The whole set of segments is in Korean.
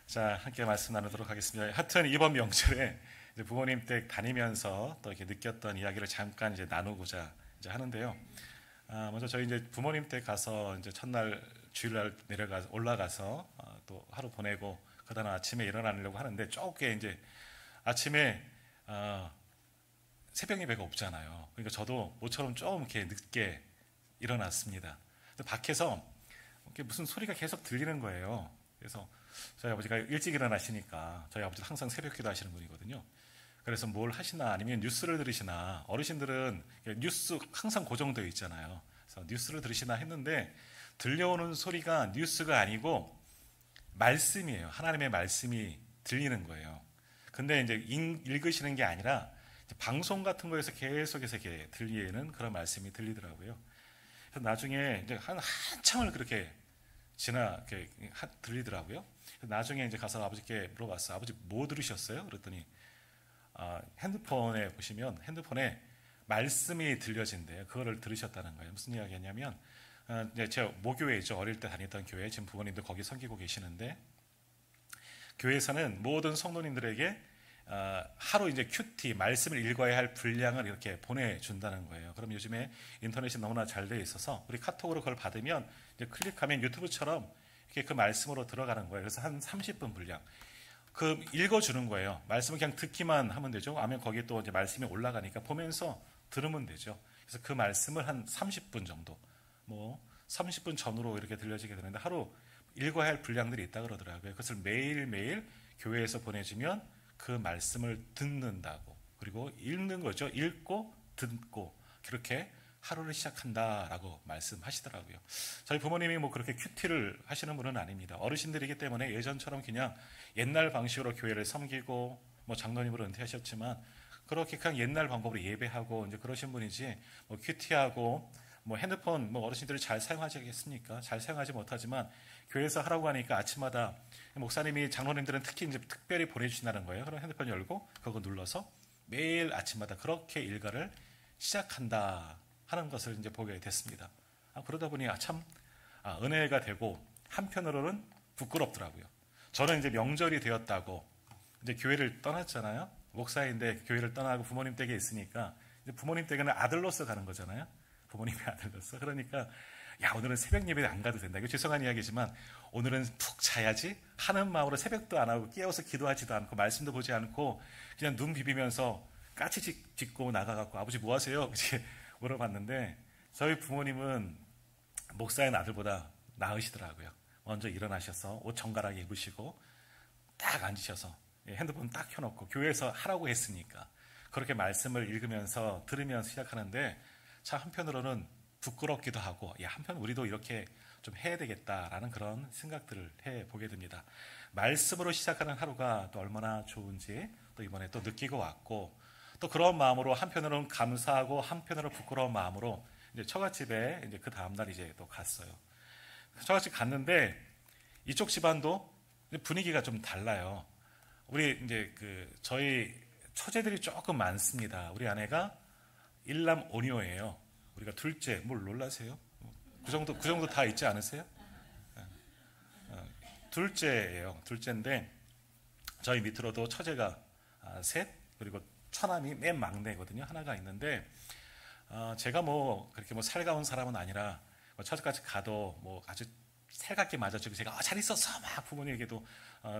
자, 함께 말씀 나누도록 하겠습니다. 하여튼 이번 명절에 이제 부모님 댁 다니면서 또 이렇게 느꼈던 이야기를 잠깐 이제 나누고자 이제 하는데요. 먼저 저희 이제 부모님 댁 가서 이제 첫날 주일날 올라가서 또 하루 보내고 그다음 아침에 일어나려고 하는데 쪼개 이제 아침에 새벽 예배가 없잖아요. 그러니까 저도 모처럼 좀 이렇게 늦게 일어났습니다. 밖에서 이렇게 무슨 소리가 계속 들리는 거예요. 그래서 저희 아버지가 일찍 일어나시니까 저희 아버지도 항상 새벽 기도 하시는 분이거든요. 그래서 뭘 하시나 아니면 뉴스를 들으시나, 어르신들은 뉴스 항상 고정되어 있잖아요. 그래서 뉴스를 들으시나 했는데 들려오는 소리가 뉴스가 아니고 말씀이에요. 하나님의 말씀이 들리는 거예요. 근데 이제 읽으시는 게 아니라 방송 같은 거에서 계속해서 이렇게 들리는 그런 말씀이 들리더라고요. 그래서 나중에 이제 한참을 그렇게 이렇게 들리더라고요. 나중에 이제 가서 아버지께 물어봤어요. 아버지 뭐 들으셨어요? 그랬더니 핸드폰에 보시면 핸드폰에 말씀이 들려진대요. 그거를 들으셨다는 거예요. 무슨 이야기냐면 이제 제가 모교회죠. 어릴 때 다녔던 교회, 지금 부모님도 거기 섬기고 계시는데 교회에서는 모든 성도님들에게 하루 이제 큐티 말씀을 읽어야 할 분량을 이렇게 보내준다는 거예요. 그럼 요즘에 인터넷이 너무나 잘 돼 있어서 우리 카톡으로 그걸 받으면 이제 클릭하면 유튜브처럼 이렇게 그 말씀으로 들어가는 거예요. 그래서 한 30분 분량 그 읽어주는 거예요. 말씀을 그냥 듣기만 하면 되죠. 아니면 거기에 또 이제 말씀이 올라가니까 보면서 들으면 되죠. 그래서 그 말씀을 한 30분 정도, 뭐 30분 전후로 이렇게 들려지게 되는데 하루 읽어야 할 분량들이 있다 그러더라고요. 그것을 매일매일 교회에서 보내주면 그 말씀을 듣는다고, 그리고 읽는 거죠. 읽고 듣고 그렇게 하루를 시작한다라고 말씀하시더라고요. 저희 부모님이 뭐 그렇게 큐티를 하시는 분은 아닙니다. 어르신들이기 때문에 예전처럼 그냥 옛날 방식으로 교회를 섬기고 뭐 장로님으로 은퇴하셨지만 그렇게 그냥 옛날 방법으로 예배하고 이제 그러신 분이지 뭐 큐티하고 뭐 핸드폰 뭐 어르신들이 잘 사용하시겠습니까? 잘 사용하지 못하지만 교회에서 하라고 하니까 아침마다 목사님이 장로님들은 특히 이제 특별히 보내주신다는 거예요. 그럼 핸드폰 열고 그거 눌러서 매일 아침마다 그렇게 일과를 시작한다 하는 것을 이제 보게 됐습니다. 그러다 보니 참 은혜가 되고 한편으로는 부끄럽더라고요. 저는 이제 명절이 되었다고 이제 교회를 떠났잖아요. 목사인데 교회를 떠나고 부모님 댁에 있으니까 이제 부모님 댁에는 아들로서 가는 거잖아요. 부모님의 아들로서. 그러니까 야, 오늘은 새벽 예배 안 가도 된다. 이거 죄송한 이야기지만 오늘은 푹 자야지 하는 마음으로 새벽도 안 하고 깨워서 기도하지도 않고 말씀도 보지 않고 그냥 눈 비비면서 까치 짚고 나가갖고 아버지 뭐 하세요? 이렇게 물어봤는데 저희 부모님은 목사의 아들보다 나으시더라고요. 먼저 일어나셔서 옷 정갈하게 입으시고 딱 앉으셔서 핸드폰 딱 켜놓고 교회에서 하라고 했으니까 그렇게 말씀을 읽으면서 들으면서 시작하는데 참 한편으로는 부끄럽기도 하고 한편 우리도 이렇게 좀 해야 되겠다라는 그런 생각들을 해보게 됩니다. 말씀으로 시작하는 하루가 또 얼마나 좋은지 또 이번에 또 느끼고 왔고 또 그런 마음으로 한편으로는 감사하고 한편으로 부끄러운 마음으로 이제 처갓집에 이제 그 다음날 이제 또 갔어요. 처갓집 갔는데 이쪽 집안도 분위기가 좀 달라요. 우리 이제 저희 처제들이 조금 많습니다. 우리 아내가 일남 오녀예요. 우리가 둘째, 뭘 놀라세요? 그 정도 다 있지 않으세요? 둘째예요. 둘째인데 저희 밑으로도 처제가 셋, 그리고 처남이 맨 막내거든요. 하나가 있는데 제가 뭐 그렇게 뭐 살가운 사람은 아니라 처제까지 가도 뭐 아주 살갑게 맞아주고 제가 잘 있었어 막 부모님에게도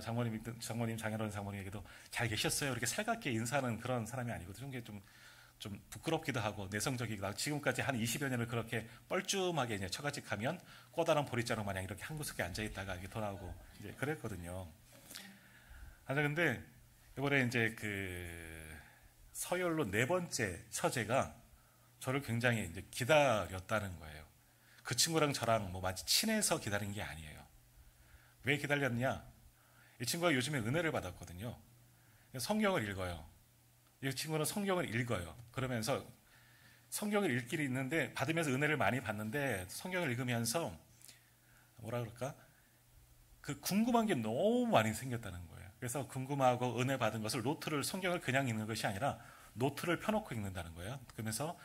장모님, 장인어른 장모님에게도 잘 계셨어요 이렇게 살갑게 인사하는 그런 사람이 아니거든요. 좀 부끄럽기도 하고 내성적이기도 하고 지금까지 한 20여 년을 그렇게 뻘쭘하게 이제 처갓집 가면 꼬다란 보리자루 마냥 이렇게 한 구석에 앉아있다가 이렇게 돌아오고 이제 그랬거든요. 근데 이번에 이제 서열로 네 번째 처제가 저를 굉장히 이제 기다렸다는 거예요. 그 친구랑 저랑 뭐 마치 친해서 기다린 게 아니에요. 왜 기다렸냐? 이 친구가 요즘에 은혜를 받았거든요. 성경을 읽어요. 이 친구는 성경을 읽어요. 그러면서 성경을 읽기를 있는데 받으면서 은혜를 많이 받는데 성경을 읽으면서 뭐라 그럴까? 궁금한 게 너무 많이 생겼다는 거예요. 그래서 궁금하고 은혜 받은 것을 성경을 그냥 읽는 것이 아니라 노트를 펴놓고 읽는다는 거예요. 그러면서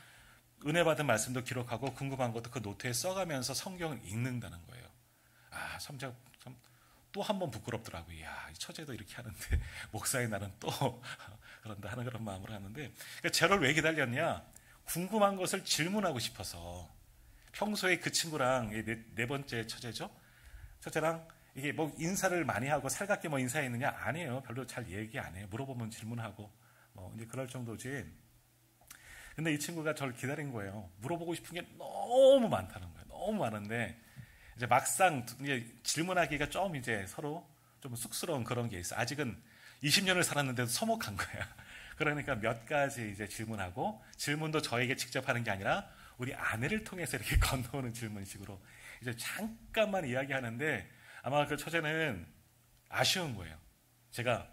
은혜 받은 말씀도 기록하고 궁금한 것도 그 노트에 써가면서 성경을 읽는다는 거예요. 참 또 한 번 부끄럽더라고요. 야, 이 처제도 이렇게 하는데 목사인 나는 또 그런다 하는 그런 마음으로 하는데, 그러니까 저를 왜 기다렸냐? 궁금한 것을 질문하고 싶어서. 평소에 그 친구랑 네 번째 처제죠? 첫째랑 이게 뭐 인사를 많이 하고 살갑게 뭐 인사했느냐? 아니에요. 별로 잘 얘기 안 해요. 물어보면 질문하고 뭐 이제 그럴 정도지. 근데 이 친구가 저를 기다린 거예요. 물어보고 싶은 게 너무 많다는 거예요. 너무 많은데 이제 막상 이제 질문하기가 좀 이제 서로 좀 쑥스러운 그런 게 있어. 아직은 20년을 살았는데도 서먹한 거야. 그러니까 몇 가지 이제 질문하고, 질문도 저에게 직접 하는 게 아니라 우리 아내를 통해서 이렇게 건너오는 질문식으로 이제 잠깐만 이야기하는데, 아마 그 처제는 아쉬운 거예요. 제가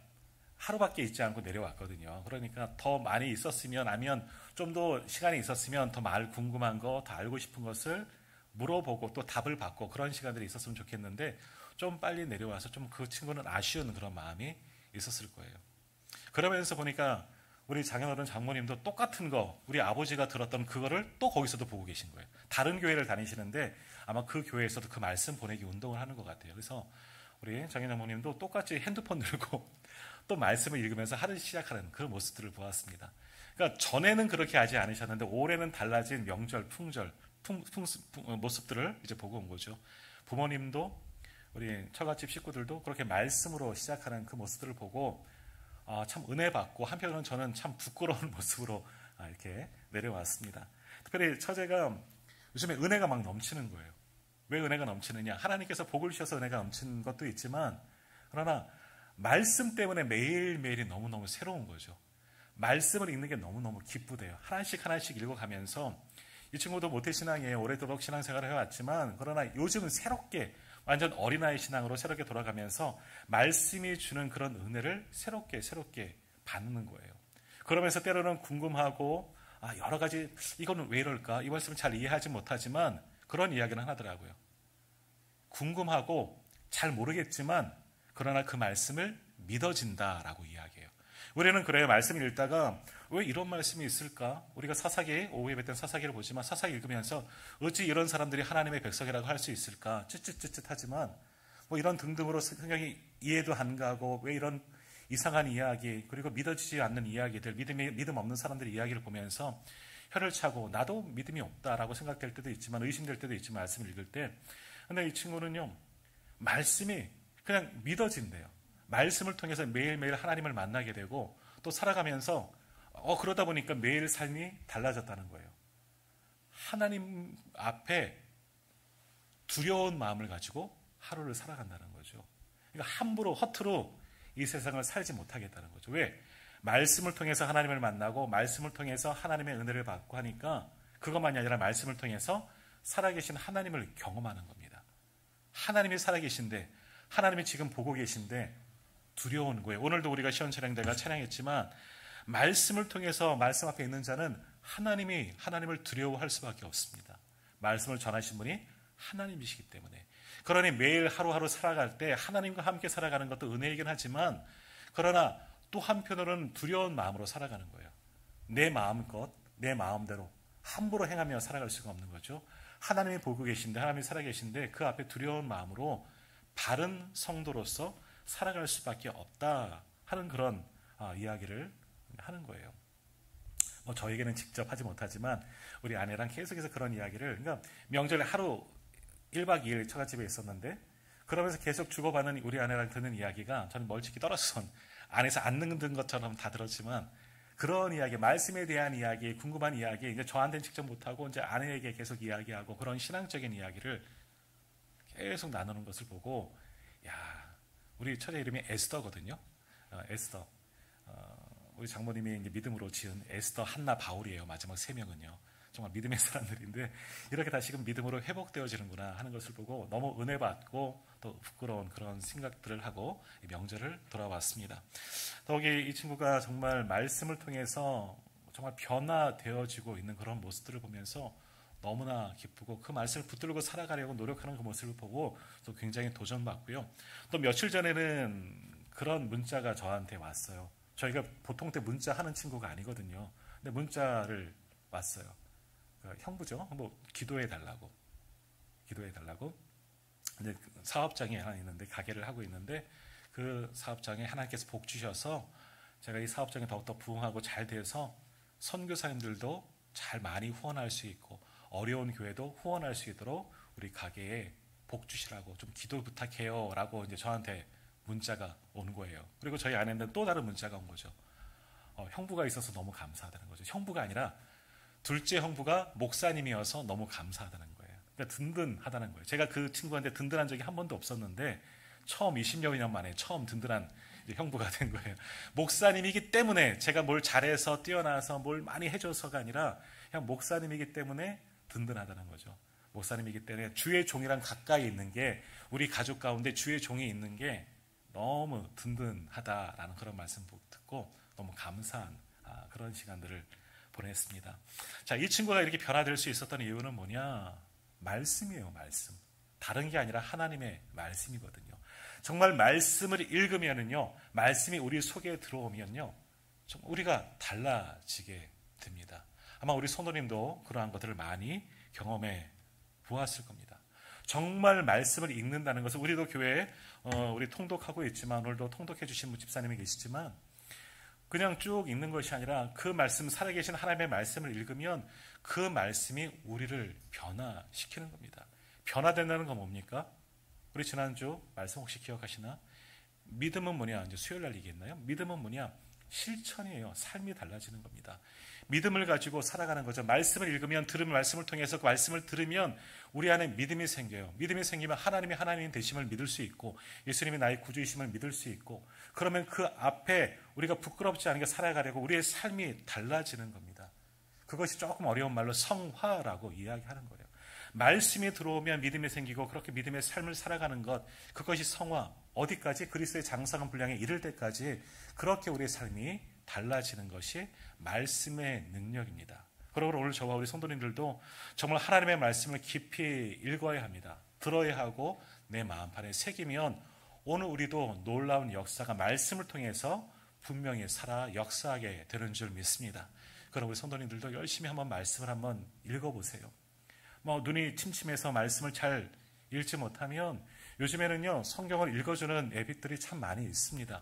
하루밖에 있지 않고 내려왔거든요. 그러니까 더 많이 있었으면, 아니면 좀 더 시간이 있었으면 더 말 궁금한 거, 더 알고 싶은 것을 물어보고 또 답을 받고 그런 시간들이 있었으면 좋겠는데, 좀 빨리 내려와서 좀 그 친구는 아쉬운 그런 마음이 있었을 거예요. 그러면서 보니까 우리 장인어른 장모님도 똑같은 거, 우리 아버지가 들었던 그거를 또 거기서도 보고 계신 거예요. 다른 교회를 다니시는데 아마 그 교회에서도 그 말씀 보내기 운동을 하는 것 같아요. 그래서 우리 장인 장모님도 똑같이 핸드폰 들고 또 말씀을 읽으면서 하루 시작하는 그런 모습들을 보았습니다. 그러니까 전에는 그렇게 하지 않으셨는데 올해는 달라진 명절, 풍절, 모습들을 이제 보고 온 거죠. 부모님도 우리 처갓집 식구들도 그렇게 말씀으로 시작하는 그 모습들을 보고 참 은혜 받고, 한편으로는 저는 참 부끄러운 모습으로 이렇게 내려왔습니다. 특별히 처제가 요즘에 은혜가 막 넘치는 거예요. 왜 은혜가 넘치느냐? 하나님께서 복을 주셔서 은혜가 넘치는 것도 있지만, 그러나 말씀 때문에 매일매일이 너무너무 새로운 거죠. 말씀을 읽는 게 너무너무 기쁘대요. 하나씩 하나씩 읽어가면서, 이 친구도 모태신앙이에요. 오래도록 신앙생활을 해왔지만, 그러나 요즘은 새롭게 완전 어린아이 신앙으로 새롭게 돌아가면서 말씀이 주는 그런 은혜를 새롭게 받는 거예요. 그러면서 때로는 궁금하고 여러 가지, 이거는 왜 이럴까? 이 말씀을 잘 이해하지 못하지만 그런 이야기는 하더라고요. 궁금하고 잘 모르겠지만 그러나 그 말씀을 믿어진다라고 이야기해요. 우리는 그래요. 말씀을 읽다가 왜 이런 말씀이 있을까? 우리가 사사기, 오후에 뵀던 사사기를 보지만 사사기 읽으면서 어찌 이런 사람들이 하나님의 백성이라고 할 수 있을까? 쯧쯧쯧쯧하지만 뭐 이런 등등으로 성경이 이해도 안 가고, 왜 이런 이상한 이야기, 그리고 믿어지지 않는 이야기들, 믿음 없는 사람들의 이야기를 보면서 혀를 차고, 나도 믿음이 없다라고 생각될 때도 있지만, 의심될 때도 있지만, 말씀을 읽을 때. 근데 이 친구는요, 말씀이 그냥 믿어진대요. 말씀을 통해서 매일매일 하나님을 만나게 되고, 또 살아가면서 그러다 보니까 매일 삶이 달라졌다는 거예요. 하나님 앞에 두려운 마음을 가지고 하루를 살아간다는 거죠. 그러니까 함부로 허투루 이 세상을 살지 못하겠다는 거죠. 왜? 말씀을 통해서 하나님을 만나고, 말씀을 통해서 하나님의 은혜를 받고 하니까, 그것만이 아니라 말씀을 통해서 살아계신 하나님을 경험하는 겁니다. 하나님이 살아계신데, 하나님이 지금 보고 계신데 두려운 거예요. 오늘도 우리가 시온찬양대가 찬양했지만, 말씀을 통해서 말씀 앞에 있는 자는 하나님을 두려워할 수밖에 없습니다. 말씀을 전하신 분이 하나님이시기 때문에. 그러니 매일 하루하루 살아갈 때 하나님과 함께 살아가는 것도 은혜이긴 하지만, 그러나 또 한편으로는 두려운 마음으로 살아가는 거예요. 내 마음껏, 내 마음대로 함부로 행하며 살아갈 수가 없는 거죠. 하나님이 보고 계신데, 하나님이 살아계신데 그 앞에 두려운 마음으로 바른 성도로서 살아갈 수밖에 없다 하는 그런 이야기를 하는 거예요. 뭐 저에게는 직접 하지 못하지만 우리 아내랑 계속해서 그런 이야기를, 그러니까 명절에 하루 1박 2일 처갓집에 있었는데, 그러면서 계속 주고받는 우리 아내랑 듣는 이야기가, 저는 멀찍이 떨어져서 안에서 안 듣는 것처럼 다 들었지만, 그런 이야기, 말씀에 대한 이야기, 궁금한 이야기, 이제 저한테는 직접 못하고 이제 아내에게 계속 이야기하고, 그런 신앙적인 이야기를 계속 나누는 것을 보고, 야, 우리 처제 이름이 에스더거든요. 에스더. 우리 장모님이 이제 믿음으로 지은 에스더, 한나, 바울이에요. 마지막 세 명은요. 정말 믿음의 사람들인데 이렇게 다시금 믿음으로 회복되어지는구나 하는 것을 보고 너무 은혜 받고 또 부끄러운 그런 생각들을 하고 명절을 돌아왔습니다. 더욱이 이 친구가 정말 말씀을 통해서 정말 변화되어지고 있는 그런 모습들을 보면서 너무나 기쁘고, 그 말씀을 붙들고 살아가려고 노력하는 그 모습을 보고 또 굉장히 도전받고요. 또 며칠 전에는 그런 문자가 저한테 왔어요. 저희가 보통 때 문자 하는 친구가 아니거든요. 근데 문자를 왔어요. 형부죠. 뭐 기도해 달라고. 근데 사업장이 하나 있는데 가게를 하고 있는데 그 사업장에 하나님께서 복 주셔서 제가 이 사업장에 더욱더 부흥하고 잘 돼서 선교사님들도 잘 많이 후원할 수 있고 어려운 교회도 후원할 수 있도록 우리 가게에 복 주시라고 좀 기도 부탁해요 라고 이제 저한테 문자가 온 거예요. 그리고 저희 아내는 또 다른 문자가 온 거죠. 형부가 있어서 너무 감사하다는 거죠. 형부가 아니라 둘째 형부가 목사님이어서 너무 감사하다는 거예요. 그러니까 든든하다는 거예요. 제가 그 친구한테 든든한 적이 한 번도 없었는데 처음 20여 년 만에 처음 든든한 형부가 된 거예요. 목사님이기 때문에 제가 뭘 잘해서 뛰어나서 뭘 많이 해줘서가 아니라 그냥 목사님이기 때문에 든든하다는 거죠. 목사님이기 때문에 주의 종이랑 가까이 있는 게 우리 가족 가운데 주의 종이 있는 게 너무 든든하다라는 그런 말씀 듣고 너무 감사한 그런 시간들을 보냈습니다. 자, 이 친구가 이렇게 변화될 수 있었던 이유는 뭐냐? 말씀이에요, 말씀. 다른 게 아니라 하나님의 말씀이거든요. 정말 말씀을 읽으면은요, 말씀이 우리 속에 들어오면요, 우리가 달라지게 됩니다. 아마 우리 성도님도 그러한 것들을 많이 경험해 보았을 겁니다. 정말 말씀을 읽는다는 것은 우리도 교회에 우리 통독하고 있지만 오늘도 통독해 주신 집사님이 계시지만 그냥 쭉 읽는 것이 아니라 그 말씀, 살아계신 하나님의 말씀을 읽으면 그 말씀이 우리를 변화시키는 겁니다. 변화된다는 건 뭡니까? 우리 지난주 말씀 혹시 기억하시나? 믿음은 뭐냐? 이제 수요일 날 얘기했나요? 믿음은 뭐냐? 실천이에요. 삶이 달라지는 겁니다. 믿음을 가지고 살아가는 거죠. 말씀을 읽으면 들은 말씀을 통해서 그 말씀을 들으면 우리 안에 믿음이 생겨요. 믿음이 생기면 하나님이 하나님 되심을 믿을 수 있고 예수님이 나의 구주이심을 믿을 수 있고 그러면 그 앞에 우리가 부끄럽지 않게 살아가려고 우리의 삶이 달라지는 겁니다. 그것이 조금 어려운 말로 성화라고 이야기하는 거예요. 말씀이 들어오면 믿음이 생기고 그렇게 믿음의 삶을 살아가는 것, 그것이 성화. 어디까지? 그리스도의 장성한 분량에 이를 때까지 그렇게 우리의 삶이 달라지는 것이 말씀의 능력입니다. 그러므로 오늘 저와 우리 성도님들도 정말 하나님의 말씀을 깊이 읽어야 합니다. 들어야 하고 내 마음판에 새기면 오늘 우리도 놀라운 역사가 말씀을 통해서 분명히 살아 역사하게 되는 줄 믿습니다. 그럼 우리 성도님들도 열심히 한번 말씀을 한번 읽어보세요. 눈이 침침해서 말씀을 잘 읽지 못하면 요즘에는요 성경을 읽어주는 앱들이 참 많이 있습니다.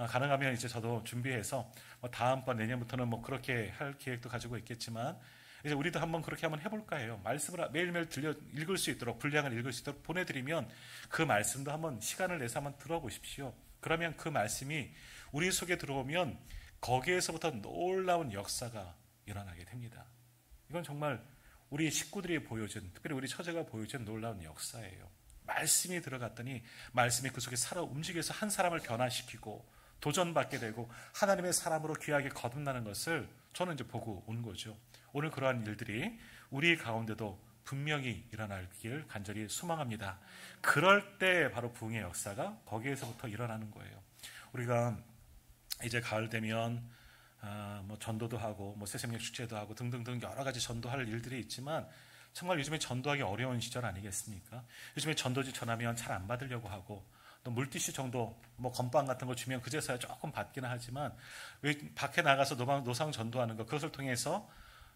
가능하면 이제 저도 준비해서 다음번 내년부터는 그렇게 할 계획도 가지고 있겠지만 이제 우리도 한번 그렇게 한번 해볼까 해요. 말씀을 매일매일 읽을 수 있도록 분량을 읽을 수 있도록 보내드리면 그 말씀도 한번 시간을 내서 한번 들어보십시오. 그러면 그 말씀이 우리 속에 들어오면 거기에서부터 놀라운 역사가 일어나게 됩니다. 이건 정말 우리 식구들이 보여준, 특별히 우리 처제가 보여준 놀라운 역사예요. 말씀이 들어갔더니 말씀이 그 속에 살아 움직여서 한 사람을 변화시키고 도전받게 되고 하나님의 사람으로 귀하게 거듭나는 것을 저는 이제 보고 온 거죠. 오늘 그러한 일들이 우리 가운데도 분명히 일어나길 간절히 소망합니다. 그럴 때 바로 부흥의 역사가 거기에서부터 일어나는 거예요. 우리가 이제 가을 되면 전도도 하고 새생명 축제도 하고 등등등 여러 가지 전도할 일들이 있지만 정말 요즘에 전도하기 어려운 시절 아니겠습니까? 요즘에 전도지 전하면 잘 안 받으려고 하고 또 물티슈 정도 건빵 같은 거 주면 그제서야 조금 받기는 하지만 왜 밖에 나가서 노상 전도하는 거 그것을 통해서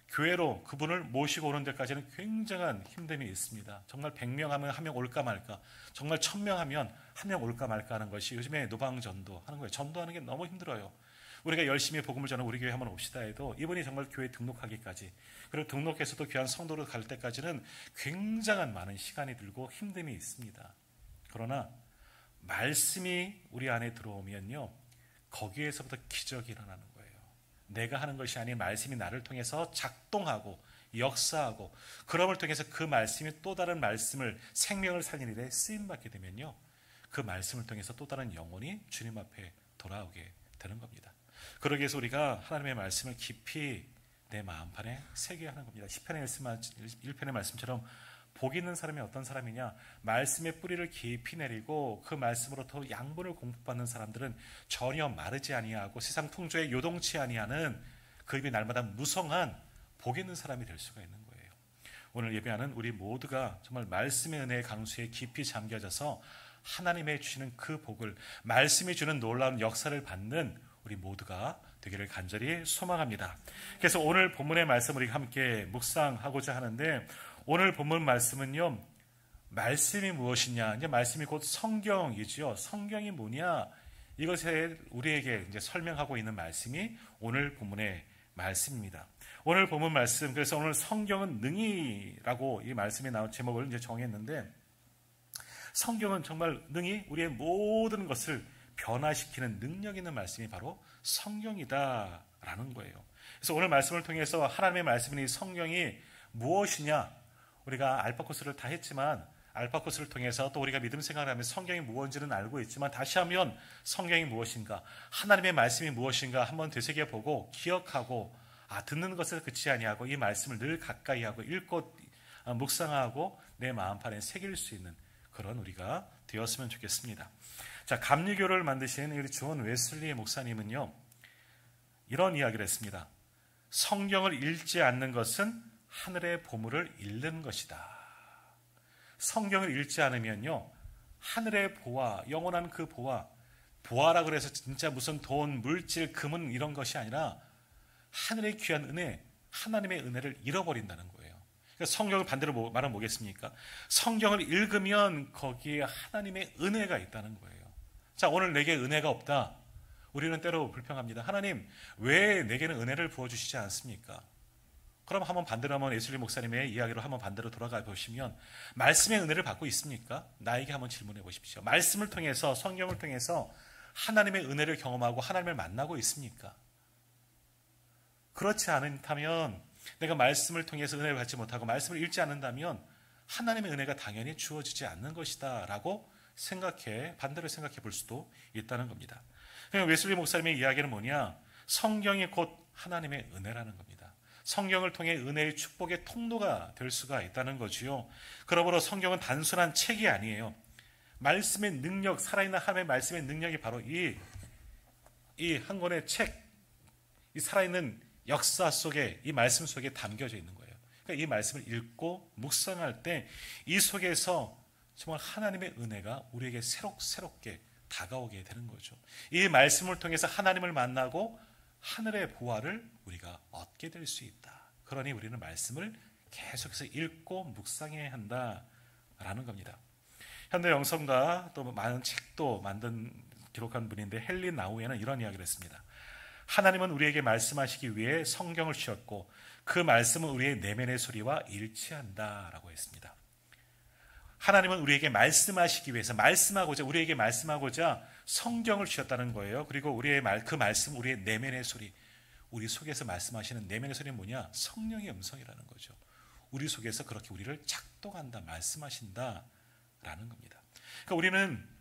교회로 그분을 모시고 오는 데까지는 굉장한 힘듦이 있습니다. 정말 100명 하면 1명 올까 말까, 정말 1000명 하면 1명 올까 말까 하는 것이 요즘에 노방전도 하는 거예요. 전도하는 게 너무 힘들어요. 우리가 열심히 복음을 전하고 우리 교회 한번 옵시다 해도 이분이 정말 교회 등록하기까지 그리고 등록해서도 귀한 성도로 갈 때까지는 굉장한 많은 시간이 들고 힘듦이 있습니다. 그러나 말씀이 우리 안에 들어오면요 거기에서부터 기적이 일어나는 거예요. 내가 하는 것이 아닌 말씀이 나를 통해서 작동하고 역사하고 그럼을 통해서 그 말씀이 또 다른 말씀을 생명을 살리는 일에 쓰임받게 되면요 그 말씀을 통해서 또 다른 영혼이 주님 앞에 돌아오게 되는 겁니다. 그러기 위해서 우리가 하나님의 말씀을 깊이 내 마음판에 새겨야 하는 겁니다. 시편의 1편의 말씀처럼 복 있는 사람이 어떤 사람이냐? 말씀의 뿌리를 깊이 내리고 그 말씀으로부터 양분을 공급받는 사람들은 전혀 마르지 아니하고 세상 풍조에 요동치 아니하는 그 입이 날마다 무성한 복 있는 사람이 될 수가 있는 거예요. 오늘 예배하는 우리 모두가 정말 말씀의 은혜의 강수에 깊이 잠겨져서 하나님의 주시는 그 복을 말씀이 주는 놀라운 역사를 받는 우리 모두가 되기를 간절히 소망합니다. 그래서 오늘 본문의 말씀을 우리 함께 묵상하고자 하는데 오늘 본문 말씀은요 말씀이 무엇이냐? 이제 말씀이 곧 성경이지요. 성경이 뭐냐? 이것에 우리에게 이제 설명하고 있는 말씀이 오늘 본문의 말씀입니다. 오늘 본문 말씀, 그래서 오늘 성경은 능히라고 이 말씀에 나온 제목을 이제 정했는데, 성경은 정말 능히 우리의 모든 것을 변화시키는 능력 있는 말씀이 바로 성경이다라는 거예요. 그래서 오늘 말씀을 통해서 하나님의 말씀인 이 성경이 무엇이냐? 우리가 알파 코스를 다 했지만 알파 코스를 통해서 또 우리가 믿음 생활을 하면 성경이 무엇인지는 알고 있지만 다시 하면 성경이 무엇인가? 하나님의 말씀이 무엇인가? 한번 되새겨보고 기억하고 듣는 것을 그치 아니하고 이 말씀을 늘 가까이 하고 읽고 묵상하고 내 마음판에 새길 수 있는 그런 우리가 되었으면 좋겠습니다. 자, 감리교를 만드신 우리 존 웨슬리 목사님은요, 이런 이야기를 했습니다. 성경을 읽지 않는 것은 하늘의 보물을 잃는 것이다. 성경을 읽지 않으면요, 하늘의 보화, 영원한 그 보화, 보화라 그래서 진짜 무슨 돈, 물질, 금은 이런 것이 아니라 하늘의 귀한 은혜, 하나님의 은혜를 잃어버린다는 거예요. 그러니까 성경을 반대로 말하면 뭐겠습니까? 성경을 읽으면 거기에 하나님의 은혜가 있다는 거예요. 자, 오늘 내게 은혜가 없다. 우리는 때로 불평합니다. 하나님, 왜 내게는 은혜를 부어주시지 않습니까? 그럼 한번 반대로 하면 예술리 목사님의 이야기로 한번 반대로 돌아가 보시면 말씀의 은혜를 받고 있습니까? 나에게 한번 질문해 보십시오. 말씀을 통해서, 성경을 통해서 하나님의 은혜를 경험하고 하나님을 만나고 있습니까? 그렇지 않다면, 내가 말씀을 통해서 은혜를 받지 못하고 말씀을 읽지 않는다면 하나님의 은혜가 당연히 주어지지 않는 것이다 라고 반대로 생각해 볼 수도 있다는 겁니다. 그러니까 웨슬리 목사님의 이야기는 뭐냐? 성경이 곧 하나님의 은혜라는 겁니다. 성경을 통해 은혜의 축복의 통로가 될 수가 있다는 거지요. 그러므로 성경은 단순한 책이 아니에요. 말씀의 능력, 살아있는 하나님의 말씀의 능력이 바로 이 한 권의 책, 이 살아있는 역사 속에, 이 말씀 속에 담겨져 있는 거예요. 그러니까 이 말씀을 읽고 묵상할 때 이 속에서 정말 하나님의 은혜가 우리에게 새롭게 다가오게 되는 거죠. 이 말씀을 통해서 하나님을 만나고 하늘의 보화를 우리가 얻게 될 수 있다. 그러니 우리는 말씀을 계속해서 읽고 묵상해야 한다라는 겁니다. 현대 영성가 또 많은 책도 기록한 분인데 헨리 나우에는 이런 이야기를 했습니다. 하나님은 우리에게 말씀하시기 위해 성경을 주셨고 그 말씀은 우리의 내면의 소리와 일치한다라고 했습니다. 하나님은 우리에게 말씀하시기 위해서 우리에게 말씀하고자 성경을 주셨다는 거예요. 그리고 그 말씀, 우리의 내면의 소리, 우리 속에서 말씀하시는 내면의 소리는 뭐냐? 성령의 음성이라는 거죠. 우리 속에서 그렇게 우리를 작동한다, 말씀하신다라는 겁니다. 그러니까 우리는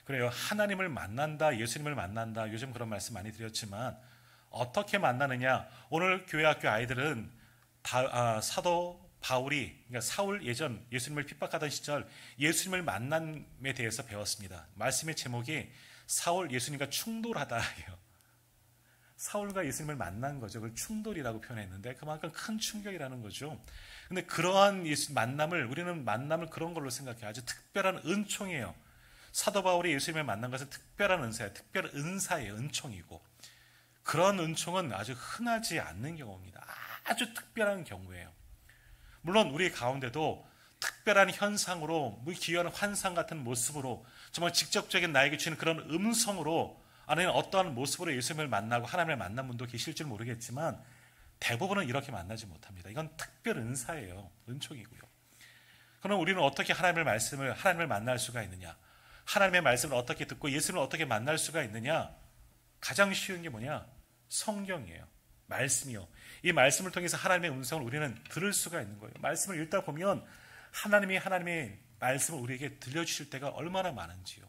그래요. 하나님을 만난다, 예수님을 만난다. 요즘 그런 말씀 많이 드렸지만 어떻게 만나느냐? 오늘 교회 학교 아이들은 사도 바울이, 그러니까 사울 예전 예수님을 핍박하던 시절 예수님을 만남에 대해서 배웠습니다. 말씀의 제목이 사울 예수님과 충돌하다예요. 사울과 예수님을 만난 거죠. 그걸 충돌이라고 표현했는데 그만큼 큰 충격이라는 거죠. 근데 그러한 우리는 만남을 그런 걸로 생각해요. 아주 특별한 은총이에요. 사도 바울이 예수님을 만난 것은 특별한 은사예요. 특별한 은사예요. 은총이고. 그런 은총은 아주 흔하지 않는 경우입니다. 아주 특별한 경우예요. 물론 우리 가운데도 특별한 현상으로, 기이한 환상 같은 모습으로, 정말 직접적인 나에게 주는 그런 음성으로, 아니면 어떠한 모습으로 예수님을 만나고 하나님을 만난 분도 계실 줄 모르겠지만 대부분은 이렇게 만나지 못합니다. 이건 특별 은사예요. 은총이고요. 그럼 우리는 어떻게 하나님을 만날 수가 있느냐? 하나님의 말씀을 어떻게 듣고 예수님을 어떻게 만날 수가 있느냐? 가장 쉬운 게 뭐냐? 성경이에요. 말씀이요. 이 말씀을 통해서 하나님의 음성을 우리는 들을 수가 있는 거예요. 말씀을 읽다 보면 하나님의 말씀을 우리에게 들려주실 때가 얼마나 많은지요.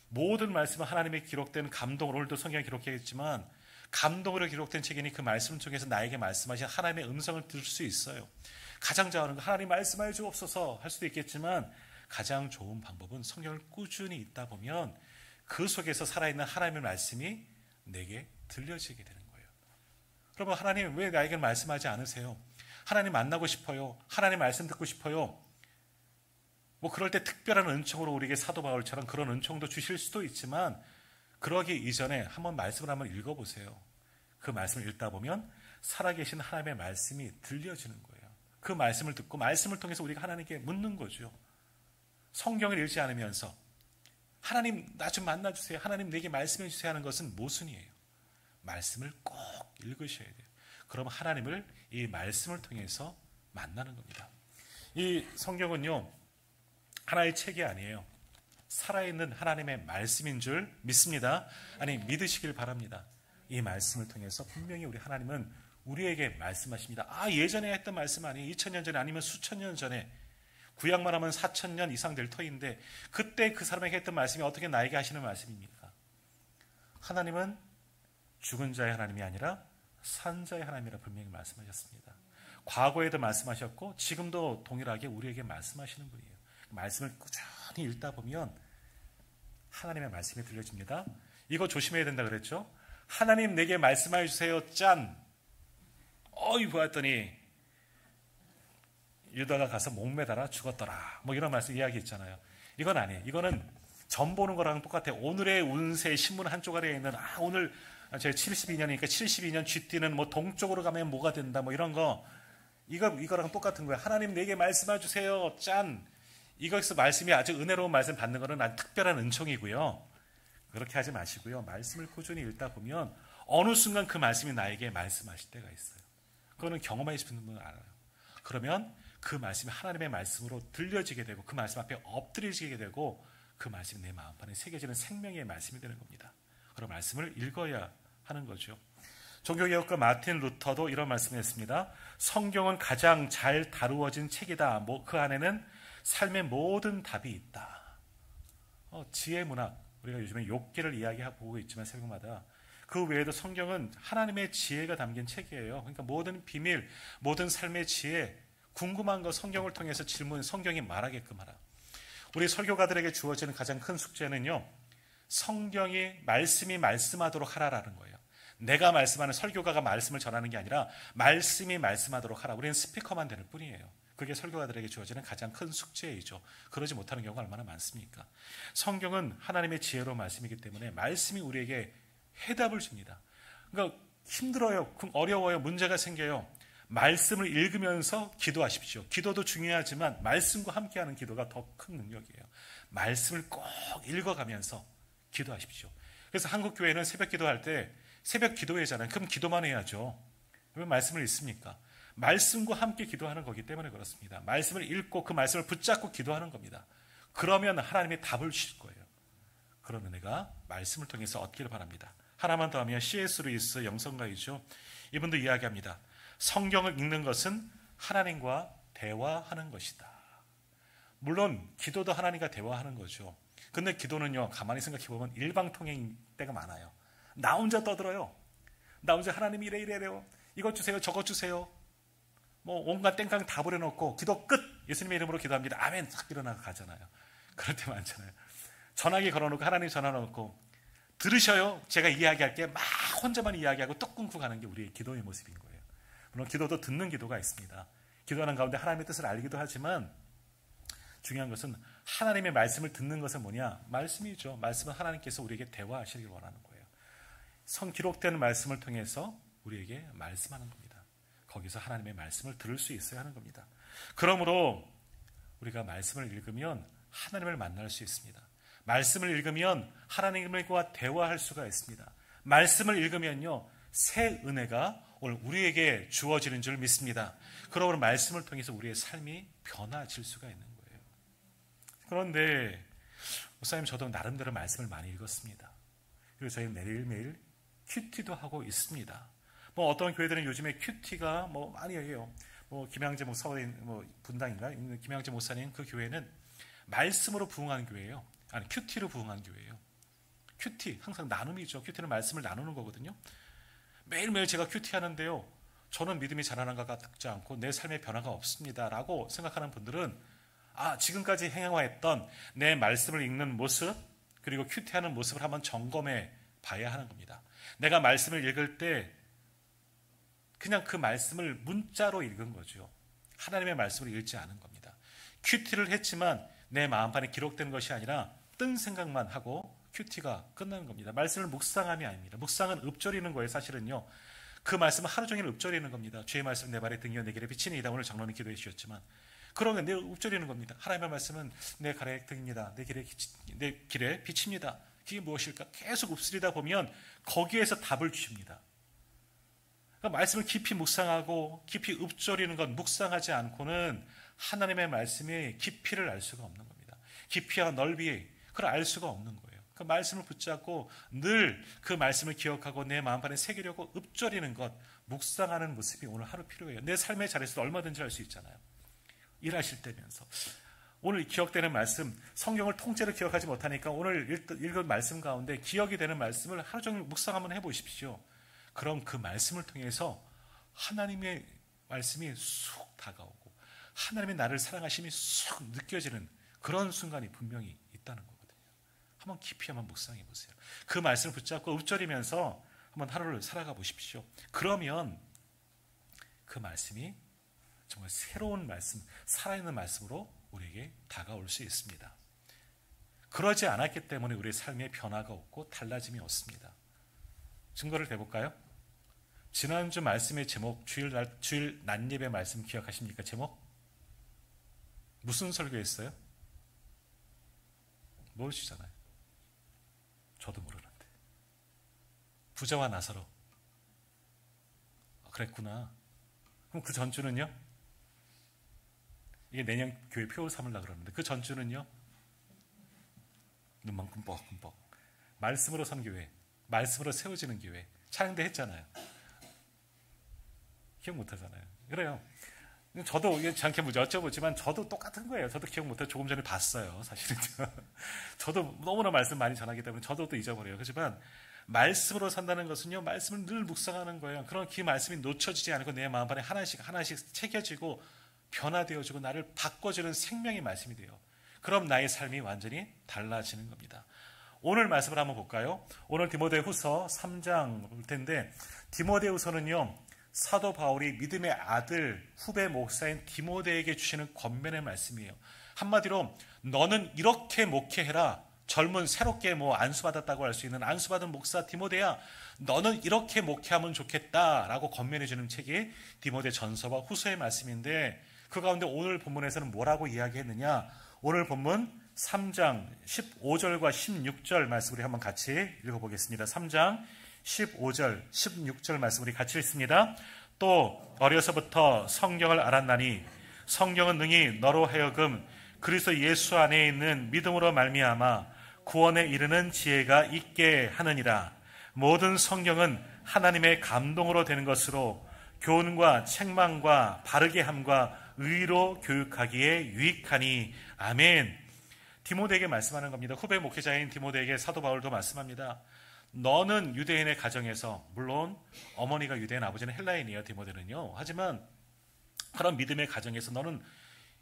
모든 말씀은 하나님의 기록된 감동으로, 오늘도 성경에 기록했지만 감동으로 기록된 책이니 그 말씀 중에서 나에게 말씀하신 하나님의 음성을 들을 수 있어요. 가장 잘하는 거 하나님 말씀하여 주옵소서 할 수도 있겠지만 가장 좋은 방법은 성경을 꾸준히 읽다 보면 그 속에서 살아있는 하나님의 말씀이 내게 들려지게 되는 거예요. 그러면 하나님 왜 나에게 말씀하지 않으세요? 하나님 만나고 싶어요. 하나님 말씀 듣고 싶어요. 그럴 때 특별한 은총으로 우리에게 사도 바울처럼 그런 은총도 주실 수도 있지만 그러기 이전에 말씀을 한번 읽어보세요. 그 말씀을 읽다 보면 살아계신 하나님의 말씀이 들려지는 거예요. 그 말씀을 듣고 말씀을 통해서 우리가 하나님께 묻는 거죠. 성경을 읽지 않으면서 하나님 나 좀 만나주세요. 하나님 내게 말씀해 주세요 하는 것은 모순이에요. 말씀을 꼭 읽으셔야 돼요. 그럼 하나님을 이 말씀을 통해서 만나는 겁니다. 이 성경은요, 하나의 책이 아니에요. 살아있는 하나님의 말씀인 줄 믿습니다. 아니, 믿으시길 바랍니다. 이 말씀을 통해서 분명히 우리 하나님은 우리에게 말씀하십니다. 예전에 했던 말씀 아니에요. 2000년 전에 아니면 수천 년 전에, 구약만 하면 4000년 이상 될 터인데 그때 그 사람에게 했던 말씀이 어떻게 나에게 하시는 말씀입니까? 하나님은 죽은 자의 하나님이 아니라 산 자의 하나님이라 분명히 말씀하셨습니다. 과거에도 말씀하셨고 지금도 동일하게 우리에게 말씀하시는 분이에요. 말씀을 꾸준히 읽다 보면 하나님의 말씀이 들려집니다. 이거 조심해야 된다 그랬죠? 하나님 내게 말씀해 주세요. 짠! 보았더니 유다가 가서 목매달아 죽었더라. 뭐 이런 말씀 이야기 있잖아요. 이건 아니에요. 이거는 점 보는 거랑 똑같아요. 오늘의 운세 신문 한 쪼가리에 있는 오늘 제가 72년이니까 72년 쥐띠는 뭐 동쪽으로 가면 뭐가 된다 뭐 이런 거 이거랑 똑같은 거예요. 하나님 내게 말씀해 주세요. 짠. 이거에서 말씀이 아주 은혜로운 말씀 받는 거는 아주 특별한 은총이고요. 그렇게 하지 마시고요. 말씀을 꾸준히 읽다 보면 어느 순간 그 말씀이 나에게 말씀하실 때가 있어요. 그거는 경험하시는 분은 알아요. 그러면 그 말씀이 하나님의 말씀으로 들려지게 되고 그 말씀 앞에 엎드려지게 되고 그 말씀이 내 마음판에 새겨지는 생명의 말씀이 되는 겁니다. 그런 말씀을 읽어야 하는 거죠. 종교개혁가 마틴 루터도 이런 말씀을 했습니다. 성경은 가장 잘 다루어진 책이다. 그 안에는 삶의 모든 답이 있다. 지혜 문학, 우리가 요즘에 욥기를 이야기하고 있지만 새벽마다 그 외에도 성경은 하나님의 지혜가 담긴 책이에요. 그러니까 모든 비밀, 모든 삶의 지혜, 궁금한 거 성경을 통해서 질문, 성경이 말하게끔 하라. 우리 설교가들에게 주어지는 가장 큰 숙제는요, 성경이 말씀이 말씀하도록 하라라는 거예요. 내가 말씀하는, 설교가가 말씀을 전하는 게 아니라 말씀이 말씀하도록 하라. 우리는 스피커만 되는 뿐이에요. 그게 설교가들에게 주어지는 가장 큰 숙제이죠. 그러지 못하는 경우가 얼마나 많습니까? 성경은 하나님의 지혜로 말씀이기 때문에 말씀이 우리에게 해답을 줍니다. 그러니까 힘들어요. 어려워요. 문제가 생겨요. 말씀을 읽으면서 기도하십시오. 기도도 중요하지만 말씀과 함께하는 기도가 더 큰 능력이에요. 말씀을 꼭 읽어가면서 기도하십시오. 그래서 한국 교회는 새벽 기도할 때 새벽 기도회잖아요. 그럼 기도만 해야죠. 왜 말씀을 읽습니까? 말씀과 함께 기도하는 거기 때문에 그렇습니다. 말씀을 읽고 그 말씀을 붙잡고 기도하는 겁니다. 그러면 하나님이 답을 주실 거예요. 그런 은혜가 말씀을 통해서 얻기를 바랍니다. 하나만 더 하면 C.S. 루이스 영성가이죠. 이분도 이야기합니다. 성경을 읽는 것은 하나님과 대화하는 것이다. 물론 기도도 하나님과 대화하는 거죠. 근데 기도는요, 가만히 생각해 보면 일방통행인 때가 많아요. 나 혼자 떠들어요. 나 혼자 하나님 이래요. 이것 주세요, 저것 주세요. 뭐 온갖 땡깡 다 버려놓고 기도 끝. 예수님의 이름으로 기도합니다. 아멘. 탁 일어나고 가잖아요. 그럴 때 많잖아요. 전화기 걸어놓고 하나님 전화 놓고 들으셔요. 제가 이야기할게. 막 혼자만 이야기하고 떡 끊고 가는 게 우리의 기도의 모습인 거예요. 물론 기도도 듣는 기도가 있습니다. 기도하는 가운데 하나님의 뜻을 알기도 하지만 중요한 것은 하나님의 말씀을 듣는 것은 뭐냐? 말씀이죠. 말씀은 하나님께서 우리에게 대화하시길 원하는 거예요. 기록된 말씀을 통해서 우리에게 말씀하는 겁니다. 거기서 하나님의 말씀을 들을 수 있어야 하는 겁니다. 그러므로 우리가 말씀을 읽으면 하나님을 만날 수 있습니다. 말씀을 읽으면 하나님과 대화할 수가 있습니다. 말씀을 읽으면요, 새 은혜가 오늘 우리에게 주어지는 줄 믿습니다. 그러므로 말씀을 통해서 우리의 삶이 변화질 수가 있는 거예요. 그런데 목사님, 저도 나름대로 말씀을 많이 읽었습니다. 그리고 저희는 매일매일 큐티도 하고 있습니다. 뭐 어떤 교회들은 요즘에 큐티가 뭐 많이 해요. 뭐 김양재 목사님, 뭐 분당인가 있는 김양재 목사님 그 교회는 말씀으로 부흥하는 교회예요. 아니, 큐티로 부흥하는 교회예요. 큐티 항상 나눔이죠. 큐티는 말씀을 나누는 거거든요. 매일매일 제가 큐티 하는데요, 저는 믿음이 자라난 것 같지 않고 내 삶에 변화가 없습니다라고 생각하는 분들은 지금까지 행해왔던 내 말씀을 읽는 모습 그리고 큐티하는 모습을 한번 점검해 봐야 하는 겁니다. 내가 말씀을 읽을 때 그냥 그 말씀을 문자로 읽은 거죠. 하나님의 말씀을 읽지 않은 겁니다. 큐티를 했지만 내 마음판에 기록된 것이 아니라 뜬 생각만 하고 큐티가 끝나는 겁니다. 말씀을 묵상함이 아닙니다. 묵상은 읊조리는 거예요. 사실은요, 그 말씀은 하루 종일 읊조리는 겁니다. 주의 말씀 내 발의 등이요 내 길의 빛이니이다. 오늘 장로님 기도해 주셨지만 그러면 내 읊조리는 겁니다. 하나님의 말씀은 내 발의 등입니다. 내 길의 빛입니다. 그게 무엇일까? 계속 읊으리다 보면 거기에서 답을 주십니다. 그러니까 말씀을 깊이 묵상하고 깊이 읊조리는 것, 묵상하지 않고는 하나님의 말씀의 깊이를 알 수가 없는 겁니다. 깊이와 넓이, 그걸 알 수가 없는 거예요. 그 말씀을 붙잡고 늘 그 말씀을 기억하고 내 마음판에 새기려고 읊조리는 것, 묵상하는 모습이 오늘 하루 필요해요. 내 삶의 자리에서 얼마든지 할 수 있잖아요. 일하실 때면서. 오늘 기억되는 말씀, 성경을 통째로 기억하지 못하니까 오늘 읽은 말씀 가운데 기억이 되는 말씀을 하루 종일 묵상 한번 해보십시오. 그럼 그 말씀을 통해서 하나님의 말씀이 쑥 다가오고 하나님의 나를 사랑하심이 쑥 느껴지는 그런 순간이 분명히 있다는 거거든요. 한번 깊이 한번 묵상해 보세요. 그 말씀을 붙잡고 읊조리면서 한번 하루를 살아가 보십시오. 그러면 그 말씀이 정말 새로운 말씀, 살아있는 말씀으로 우리에게 다가올 수 있습니다. 그러지 않았기 때문에 우리의 삶에 변화가 없고 달라짐이 없습니다. 증거를 대볼까요? 지난주 말씀의 제목, 주일 낮예배 말씀 기억하십니까? 제목? 무슨 설교였어요? 모르시잖아요. 저도 모르는데. 부자와 나사로. 그랬구나. 그럼 그 전주는요? 이게 내년 교회 표를 삼으려고 그러는데 그 전주는요? 눈만 끔뻑끔뻑. 말씀으로 선 교회, 말씀으로 세워지는 교회. 찬양대 했잖아요. 기억 못하잖아요. 그래요. 저도 잠깐 여쭤보지만 저도 똑같은 거예요. 저도 기억 못해요. 조금 전에 봤어요. 사실은. 저도 너무나 말씀 많이 전하기 때문에 저도 또 잊어버려요. 그렇지만 말씀으로 산다는 것은요. 말씀을 늘 묵상하는 거예요. 그런 그 말씀이 놓쳐지지 않고 내 마음판에 하나씩 새겨지고 변화되어지고 나를 바꿔주는 생명의 말씀이 돼요. 그럼 나의 삶이 완전히 달라지는 겁니다. 오늘 말씀을 한번 볼까요? 오늘 디모데후서 3장 볼 텐데 디모데후서는요. 사도 바울이 믿음의 아들 후배 목사인 디모데에게 주시는 권면의 말씀이에요. 한마디로 너는 이렇게 목회해라. 젊은 새롭게 안수받았다고 할 수 있는 안수받은 목사 디모데야, 너는 이렇게 목회하면 좋겠다라고 권면해 주는 책이 디모데 전서와 후서의 말씀인데 그 가운데 오늘 본문에서는 뭐라고 이야기했느냐? 오늘 본문 3장 15절과 16절 말씀 우리 한번 같이 읽어보겠습니다. 3장 15절, 16절 말씀 우리 같이 읽습니다. 또 어려서부터 성경을 알았나니 성경은 능히 너로 하여금 그리스도 예수 안에 있는 믿음으로 말미암아 구원에 이르는 지혜가 있게 하느니라. 모든 성경은 하나님의 감동으로 되는 것으로 교훈과 책망과 바르게 함과 의로 교육하기에 유익하니. 아멘. 디모데에게 말씀하는 겁니다. 후배 목회자인 디모데에게 사도 바울도 말씀합니다. 너는 유대인의 가정에서, 물론 어머니가 유대인, 아버지는 헬라인이에요, 디모데는요. 하지만 그런 믿음의 가정에서 너는,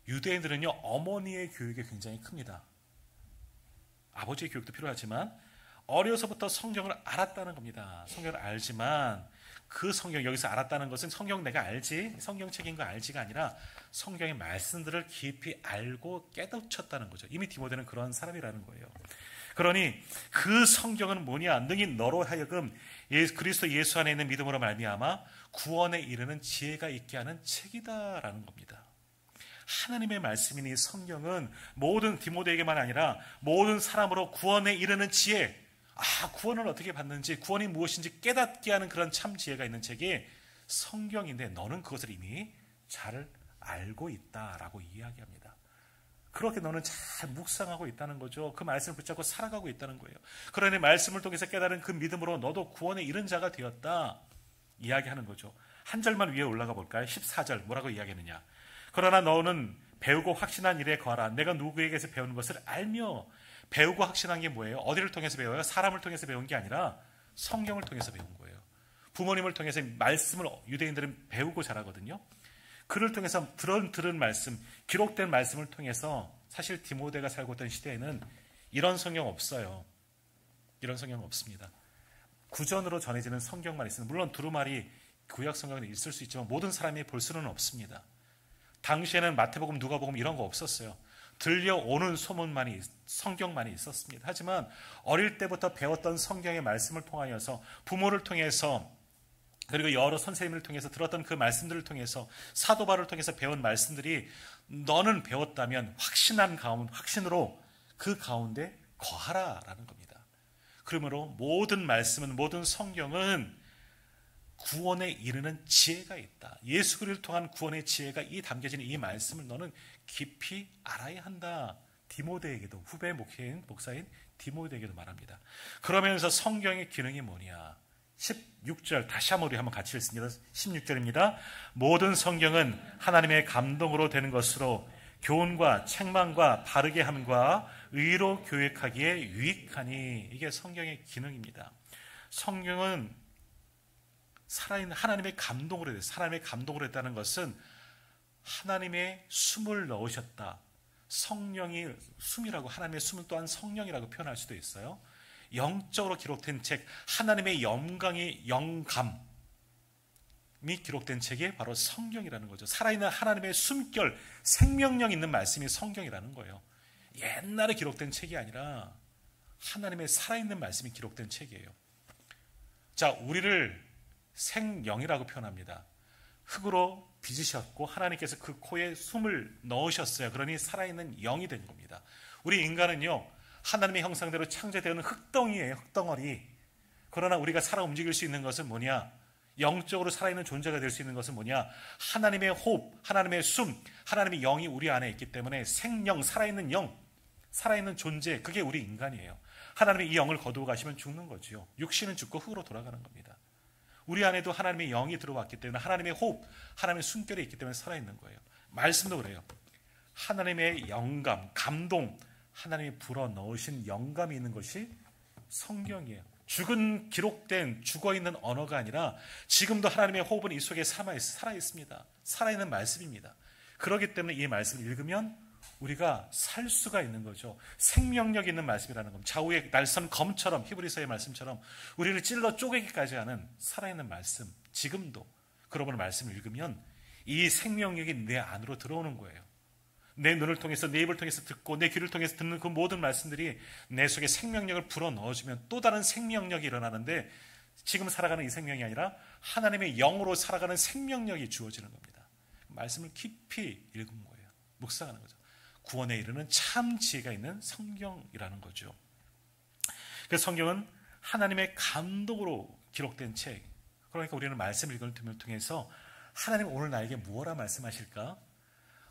유대인들은요 어머니의 교육이 굉장히 큽니다. 아버지의 교육도 필요하지만 어려서부터 성경을 알았다는 겁니다. 성경을 알지만 그 성경, 여기서 알았다는 것은 성경 내가 알지, 성경책인 거 알지가 아니라 성경의 말씀들을 깊이 알고 깨닫췄다는 거죠. 이미 디모데는 그런 사람이라는 거예요. 그러니 그 성경은 뭐냐? 능히 너로 하여금 그리스도 예수 안에 있는 믿음으로 말미암아 구원에 이르는 지혜가 있게 하는 책이다라는 겁니다. 하나님의 말씀이니 성경은 모든 디모데에게만 아니라 모든 사람으로 구원에 이르는 지혜, 구원을 어떻게 받는지, 구원이 무엇인지 깨닫게 하는 그런 참 지혜가 있는 책이 성경인데 너는 그것을 이미 잘 알고 있다라고 이야기합니다. 그렇게 너는 잘 묵상하고 있다는 거죠. 그 말씀을 붙잡고 살아가고 있다는 거예요. 그러니 말씀을 통해서 깨달은 그 믿음으로 너도 구원에 이른 자가 되었다 이야기하는 거죠. 한 절만 위에 올라가 볼까요? 14절 뭐라고 이야기하느냐? 그러나 너는 배우고 확신한 일에 거하라. 내가 누구에게서 배운 것을 알며. 배우고 확신한 게 뭐예요? 어디를 통해서 배워요? 사람을 통해서 배운 게 아니라 성경을 통해서 배운 거예요. 부모님을 통해서 말씀을 유대인들은 배우고 자라거든요. 그를 통해서 들은 말씀, 기록된 말씀을 통해서, 사실 디모데가 살고 있던 시대에는 이런 성경 없어요. 이런 성경 없습니다. 구전으로 전해지는 성경만 있습니다. 물론 두루마리 구약 성경에 있을 수 있지만 모든 사람이 볼 수는 없습니다. 당시에는 마태복음, 누가복음 이런 거 없었어요. 들려오는 소문만이, 성경만이 있었습니다. 하지만 어릴 때부터 배웠던 성경의 말씀을 통하여서, 부모를 통해서 그리고 여러 선생님을 통해서 들었던 그 말씀들을 통해서 사도 바울을 통해서 배운 말씀들이 너는 배웠다면 확신으로 그 가운데 거하라라는 겁니다. 그러므로 모든 말씀은, 모든 성경은 구원에 이르는 지혜가 있다. 예수 그리스도를 통한 구원의 지혜가 담겨진 이 말씀을 너는 깊이 알아야 한다. 디모데에게도, 후배 목사인 디모데에게도 말합니다. 그러면서 성경의 기능이 뭐냐? 16절 다시 한번 우리 한번 같이 읽습니다. 16절입니다. 모든 성경은 하나님의 감동으로 되는 것으로 교훈과 책망과 바르게 함과 의로 교육하기에 유익하니. 이게 성경의 기능입니다. 성경은 살아있는 하나님의 감동으로 됐어요. 하나님의 감동으로 했다는 것은 하나님의 숨을 넣으셨다. 성령이 숨이라고, 하나님의 숨은 또한 성령이라고 표현할 수도 있어요. 영적으로 기록된 책, 하나님의 영감이 기록된 책이 바로 성경이라는 거죠. 살아있는 하나님의 숨결, 생명력 있는 말씀이 성경이라는 거예요. 옛날에 기록된 책이 아니라 하나님의 살아있는 말씀이 기록된 책이에요. 자, 우리를 생영이라고 표현합니다. 흙으로 빚으셨고 하나님께서 그 코에 숨을 넣으셨어요. 그러니 살아있는 영이 된 겁니다. 우리 인간은요, 하나님의 형상대로 창조되는 흙덩이에요. 흙덩어리. 그러나 우리가 살아 움직일 수 있는 것은 뭐냐? 영적으로 살아있는 존재가 될 수 있는 것은 뭐냐? 하나님의 호흡, 하나님의 숨, 하나님의 영이 우리 안에 있기 때문에 생영, 살아있는 영, 살아있는 존재, 그게 우리 인간이에요. 하나님의 이 영을 거두어 가시면 죽는 거지요. 육신은 죽고 흙으로 돌아가는 겁니다. 우리 안에도 하나님의 영이 들어왔기 때문에, 하나님의 호흡, 하나님의 숨결이 있기 때문에 살아있는 거예요. 말씀도 그래요. 하나님의 영감, 감동, 하나님이 불어넣으신 영감이 있는 것이 성경이에요. 기록된 죽어있는 언어가 아니라 지금도 하나님의 호흡은 이 속에 살아있습니다. 살아있는 말씀입니다. 그렇기 때문에 이 말씀을 읽으면 우리가 살 수가 있는 거죠. 생명력 있는 말씀이라는 겁니다. 좌우의 날선 검처럼, 히브리서의 말씀처럼 우리를 찔러 쪼개기까지 하는 살아있는 말씀, 지금도 그러므로 말씀을 읽으면 이 생명력이 내 안으로 들어오는 거예요. 내 눈을 통해서, 내 입을 통해서 듣고 내 귀를 통해서 듣는 그 모든 말씀들이 내 속에 생명력을 불어넣어주면 또 다른 생명력이 일어나는데, 지금 살아가는 이 생명이 아니라 하나님의 영으로 살아가는 생명력이 주어지는 겁니다. 말씀을 깊이 읽은 거예요. 묵상하는 거죠. 구원에 이르는 참 지혜가 있는 성경이라는 거죠. 그래서 성경은 하나님의 감동으로 기록된 책. 그러니까 우리는 말씀 읽음을 통해서 하나님 오늘 나에게 무엇라 말씀하실까?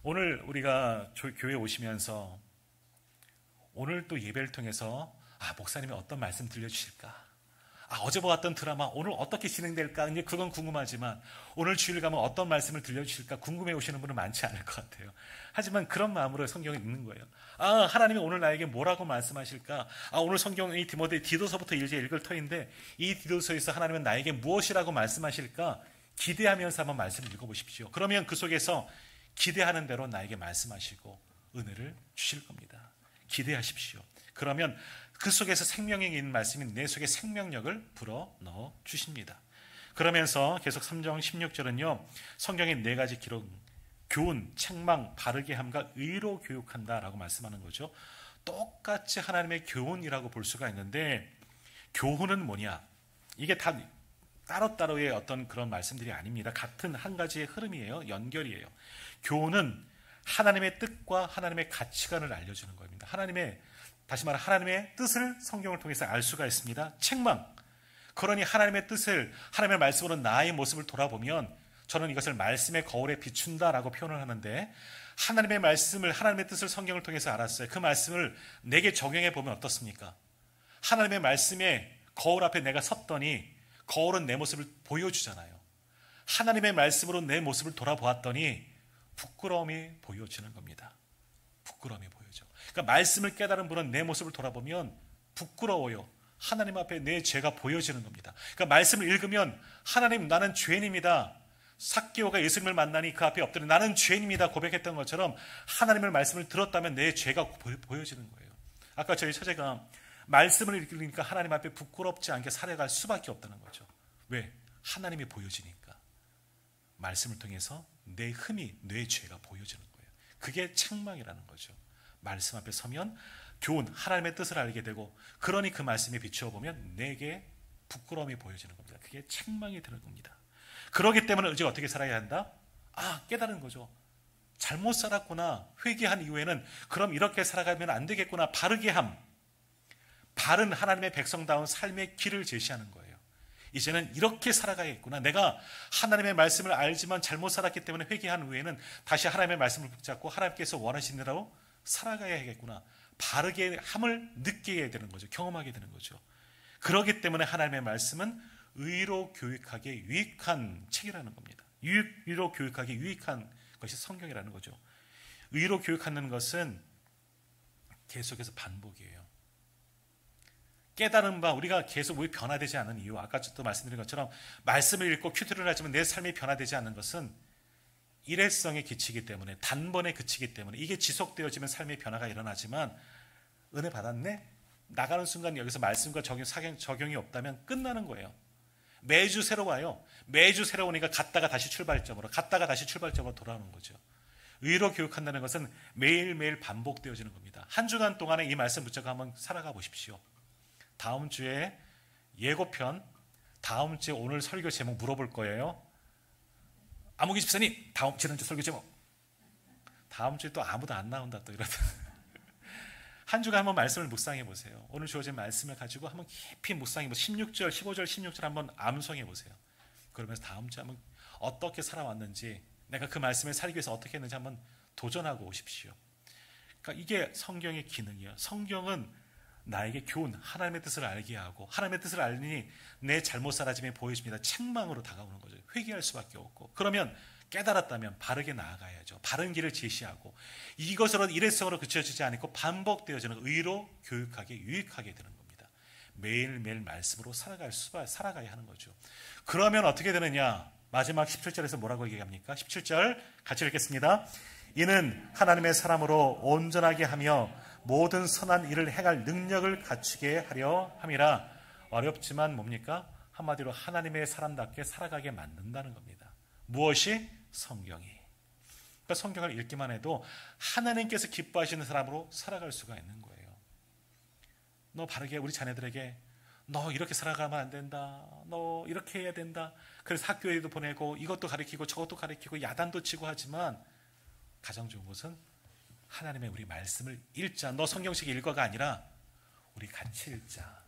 오늘 우리가 교회에 오시면서 오늘 또 예배를 통해서 목사님이 어떤 말씀 들려주실까? 어제 보았던 드라마 오늘 어떻게 진행될까? 이제 그건 궁금하지만 오늘 주일 가면 어떤 말씀을 들려주실까? 궁금해 오시는 분은 많지 않을 것 같아요. 하지만 그런 마음으로 성경을 읽는 거예요. 하나님이 오늘 나에게 뭐라고 말씀하실까? 오늘 성경이 디도서부터 이제 읽을 터인데 이 디도서에서 하나님은 나에게 무엇이라고 말씀하실까? 기대하면서 한번 말씀을 읽어보십시오. 그러면 그 속에서 기대하는 대로 나에게 말씀하시고 은혜를 주실 겁니다. 기대하십시오. 그러면 그 속에서 생명력이 있는 말씀이 내 속에 생명력을 불어넣어 주십니다. 그러면서 계속 3장 16절은요. 성경의 4가지 기록, 교훈, 책망, 바르게 함과 의로 교육한다라고 말씀하는 거죠. 똑같이 하나님의 교훈이라고 볼 수가 있는데, 교훈은 뭐냐? 이게 다 따로따로의 어떤 그런 말씀들이 아닙니다. 같은 한 가지의 흐름이에요. 연결이에요. 교훈은 하나님의 뜻과 하나님의 가치관을 알려주는 겁니다. 다시 말해 하나님의 뜻을 성경을 통해서 알 수가 있습니다. 책망. 그러니 하나님의 뜻을, 하나님의 말씀으로 나의 모습을 돌아보면 저는 이것을 말씀의 거울에 비춘다라고 표현을 하는데, 하나님의 말씀을, 하나님의 뜻을 성경을 통해서 알았어요. 그 말씀을 내게 적용해 보면 어떻습니까? 하나님의 말씀에 거울 앞에 내가 섰더니 거울은 내 모습을 보여주잖아요. 하나님의 말씀으로 내 모습을 돌아보았더니 부끄러움이 보여지는 겁니다. 부끄러움이 보여져. 그러니까 말씀을 깨달은 분은 내 모습을 돌아보면 부끄러워요. 하나님 앞에 내 죄가 보여지는 겁니다. 그러니까 말씀을 읽으면 하나님, 나는 죄인입니다. 삭개오가 예수님을 만나니 그 앞에 엎드려 나는 죄인입니다 고백했던 것처럼 하나님의 말씀을 들었다면 내 죄가 보여지는 거예요. 아까 저희 처제가 말씀을 읽으니까 하나님 앞에 부끄럽지 않게 살아갈 수밖에 없다는 거죠. 왜? 하나님이 보여지니까. 말씀을 통해서 내 흠이, 내 죄가 보여지는 거예요. 그게 책망이라는 거죠. 말씀 앞에 서면 교훈, 하나님의 뜻을 알게 되고, 그러니 그 말씀에 비추어 보면 내게 부끄러움이 보여지는 겁니다. 그게 책망이 되는 겁니다. 그러기 때문에 이제 어떻게 살아야 한다? 깨달은 거죠. 잘못 살았구나. 회개한 이후에는 그럼 이렇게 살아가면 안 되겠구나. 바르게 함. 바른 하나님의 백성다운 삶의 길을 제시하는 거예요. 이제는 이렇게 살아가야겠구나. 내가 하나님의 말씀을 알지만 잘못 살았기 때문에 회개한 후에는 다시 하나님의 말씀을 붙잡고 하나님께서 원하시는 대로 살아가야겠구나. 바르게 함을 느끼게 되는 거죠. 경험하게 되는 거죠. 그렇기 때문에 하나님의 말씀은 의로 교육하기에 유익한 책이라는 겁니다. 의로 교육하기에 유익한 것이 성경이라는 거죠. 의로 교육하는 것은 계속해서 반복이에요. 깨달은 바 우리가 계속 왜 변화되지 않는 이유, 아까 또 말씀드린 것처럼 말씀을 읽고 큐티를 하지만 내 삶이 변화되지 않는 것은 일회성에 그치기 때문에, 단번에 그치기 때문에, 이게 지속되어지면 삶의 변화가 일어나지만 은혜 받았네? 나가는 순간 여기서 말씀과 적용이 없다면 끝나는 거예요. 매주 새로 와요. 매주 새로 오니까 갔다가 다시 출발점으로 돌아오는 거죠. 의로 교육한다는 것은 매일매일 반복되어지는 겁니다. 한 주간 동안에 이 말씀 붙잡고 한번 살아가 보십시오. 다음 주에 예고편, 다음 주에 오늘 설교 제목 물어볼 거예요. 아무기 집사님, 지난주 설교 제목. 다음 주에 또 아무도 안 나온다 또 이러다. 한 주간 한번 말씀을 묵상해 보세요. 오늘 주어진 말씀을 가지고 한번 깊이 묵상해 보세요. 16절, 15절, 16절 한번 암송해 보세요. 그러면서 다음 주에 한번 어떻게 살아왔는지, 내가 그 말씀을 살기 위해서 어떻게 했는지 한번 도전하고 오십시오. 그러니까 이게 성경의 기능이에요. 성경은 나에게 교훈, 하나님의 뜻을 알게 하고, 하나님의 뜻을 알니 내 잘못 사라짐이 보여집니다. 책망으로 다가오는 거죠. 회개할 수밖에 없고, 그러면 깨달았다면 바르게 나아가야죠. 바른 길을 제시하고, 이것으로 일회성으로 그쳐지지 않고 반복되어지는 의로 교육하게 유익하게 되는 겁니다. 매일매일 말씀으로 살아가야 하는 거죠. 그러면 어떻게 되느냐? 마지막 17절에서 뭐라고 얘기합니까? 17절 같이 읽겠습니다. 이는 하나님의 사람으로 온전하게 하며 모든 선한 일을 행할 능력을 갖추게 하려 함이라. 어렵지만 뭡니까? 한마디로 하나님의 사람답게 살아가게 만든다는 겁니다. 무엇이? 성경이. 그러니까 성경을 읽기만 해도 하나님께서 기뻐하시는 사람으로 살아갈 수가 있는 거예요. 너 바르게 우리 자녀들에게 너 이렇게 살아가면 안 된다. 너 이렇게 해야 된다. 그래서 학교에도 보내고 이것도 가르치고 저것도 가르치고 야단도 치고 하지만 가장 좋은 것은 하나님의 우리 말씀을 읽자. 너 성경책 읽어가 아니라 우리 같이 읽자.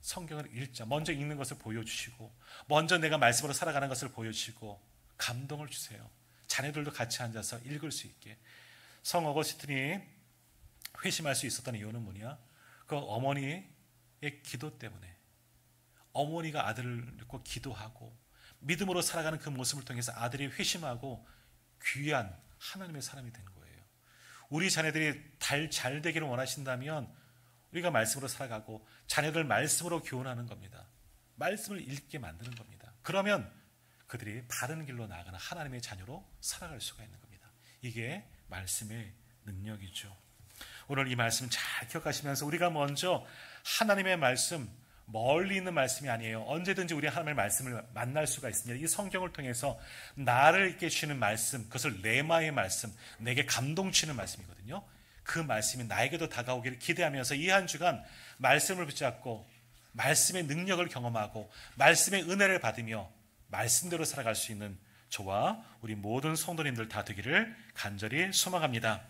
성경을 읽자. 먼저 읽는 것을 보여주시고, 먼저 내가 말씀으로 살아가는 것을 보여주시고 감동을 주세요. 자녀들도 같이 앉아서 읽을 수 있게. 성 어거스틴이 회심할 수 있었던 이유는 뭐냐? 그 어머니의 기도 때문에. 어머니가 아들을 낳고 기도하고 믿음으로 살아가는 그 모습을 통해서 아들이 회심하고 귀한 하나님의 사람이 된 거예요. 우리 자녀들이 잘 되기를 원하신다면 우리가 말씀으로 살아가고 자녀들 말씀으로 교훈하는 겁니다. 말씀을 읽게 만드는 겁니다. 그러면 그들이 바른 길로 나아가는 하나님의 자녀로 살아갈 수가 있는 겁니다. 이게 말씀의 능력이죠. 오늘 이 말씀 잘 기억하시면서 우리가 먼저 하나님의 말씀, 멀리 있는 말씀이 아니에요. 언제든지 우리 하나님의 말씀을 만날 수가 있습니다. 이 성경을 통해서 나를 있게 주시는 말씀, 그것을 레마의 말씀, 내게 감동 주시는 말씀이거든요. 그 말씀이 나에게도 다가오기를 기대하면서 이 한 주간 말씀을 붙잡고 말씀의 능력을 경험하고 말씀의 은혜를 받으며 말씀대로 살아갈 수 있는 저와 우리 모든 성도님들 다 되기를 간절히 소망합니다.